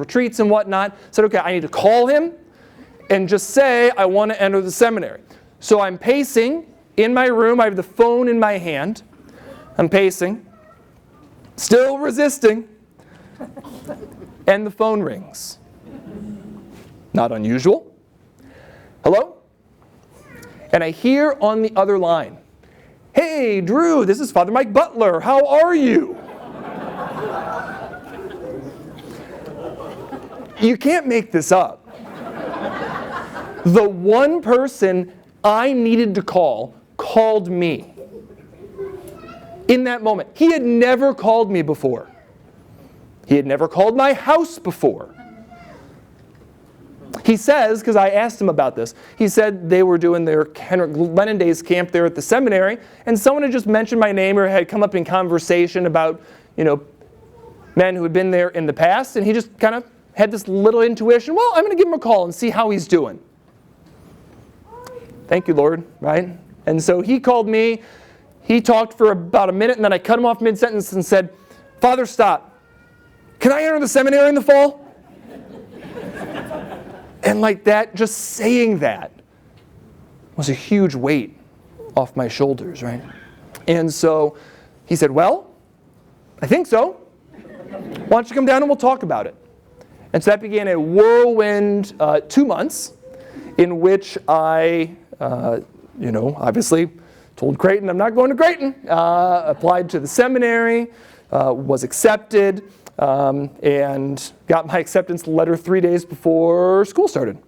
retreats and whatnot. Said, okay, I need to call him and just say I want to enter the seminary. So I'm pacing in my room. I have the phone in my hand. I'm pacing, still resisting, and the phone rings. Not unusual. Hello? And I hear on the other line, "Hey, Drew, this is Father Mike Butler. How are you?" You can't make this up. The one person I needed to call called me. In that moment. He had never called me before. He had never called my house before. He says, because I asked him about this, he said they were doing their Henrik Lennon Days camp there at the seminary, and someone had just mentioned my name or had come up in conversation about, men who had been there in the past, and he just kind of had this little intuition, well, I'm going to give him a call and see how he's doing. Thank you, Lord, right? And so he called me. He talked for about a minute, and then I cut him off mid-sentence and said, "Father, stop. Can I enter the seminary in the fall?" And like that, just saying that was a huge weight off my shoulders, right? And so he said, "Well, I think so. Why don't you come down and we'll talk about it?" And so that began a whirlwind 2 months in which I, obviously told Creighton I'm not going to Creighton, applied to the seminary, was accepted, and got my acceptance letter 3 days before school started,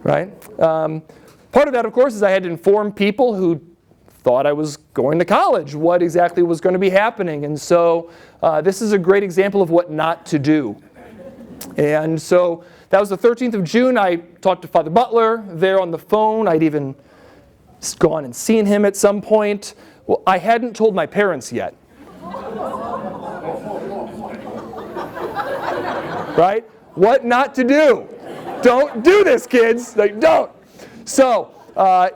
right? Part of that, of course, is I had to inform people who thought I was going to college what exactly was going to be happening. And so this is a great example of what not to do. And so that was the 13th of June. I talked to Father Butler there on the phone. I'd even gone and seen him at some point. Well, I hadn't told my parents yet. Right? What not to do. Don't do this, kids. Like, don't. So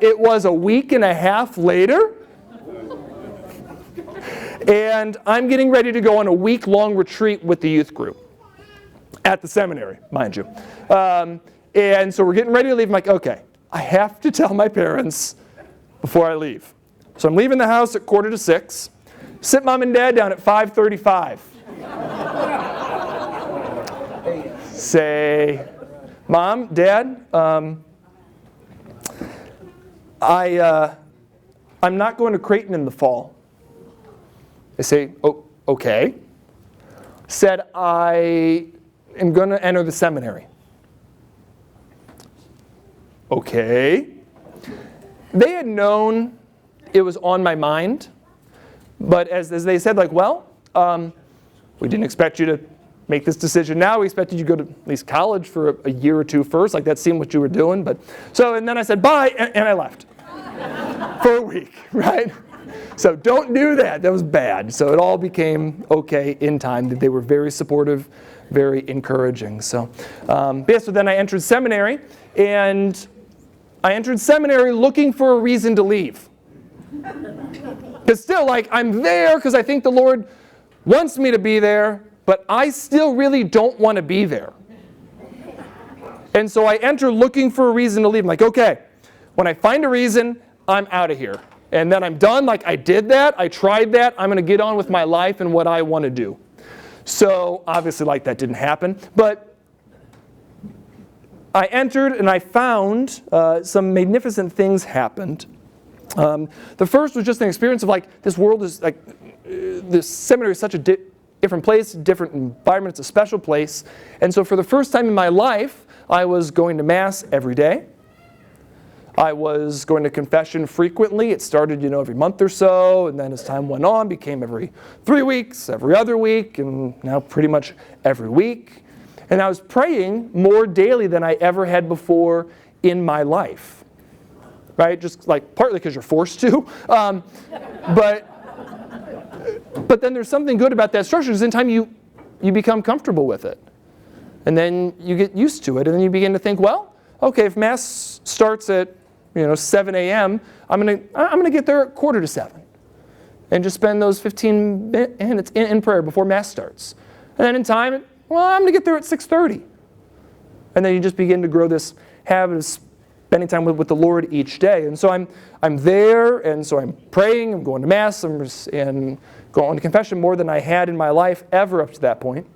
it was a week and a half later. And I'm getting ready to go on a week-long retreat with the youth group. At the seminary, mind you. And so we're getting ready to leave. I'm like, okay, I have to tell my parents before I leave. So I'm leaving the house at 5:45. Sit Mom and Dad down at 5:35. Say, "Mom, Dad, I'm not going to Creighton in the fall." They say, "Oh, okay." Said, "I am going to enter the seminary." Okay. They had known it was on my mind, but as they said, like, "Well, we didn't expect you to make this decision now. We expected you to go to at least college for a year or two first. Like, that seemed what you were doing." But so, and then I said, "Bye," and I left for a week, right? So don't do that. That was bad. So it all became okay in time. They were very supportive, very encouraging. So, so then I entered seminary, and I entered seminary looking for a reason to leave. Because still, like, I'm there because I think the Lord wants me to be there, but I still really don't want to be there. And so I enter looking for a reason to leave. I'm like, okay, when I find a reason, I'm out of here. And then I'm done. Like, I did that. I tried that. I'm going to get on with my life and what I want to do. So obviously, like, that didn't happen. But I entered and I found some magnificent things happened. The first was just an experience of, like, this world is, like, this seminary is such a different place, different environment. It's a special place. And so for the first time in my life, I was going to Mass every day. I was going to confession frequently. It started, every month or so, and then as time went on, became every 3 weeks, every other week, and now pretty much every week. And I was praying more daily than I ever had before in my life. Right? Just like partly because you're forced to. But then there's something good about that structure, because in time you become comfortable with it. And then you get used to it, and then you begin to think, well, okay, if Mass starts at 7 a.m., I'm gonna get there at 6:45, and just spend those 15 minutes in prayer before Mass starts. And then in time, well, I'm gonna get there at 6:30. And then you just begin to grow this habit of spending time with the Lord each day. And so I'm there, and so I'm praying, I'm going to Mass, and going to confession more than I had in my life ever up to that point.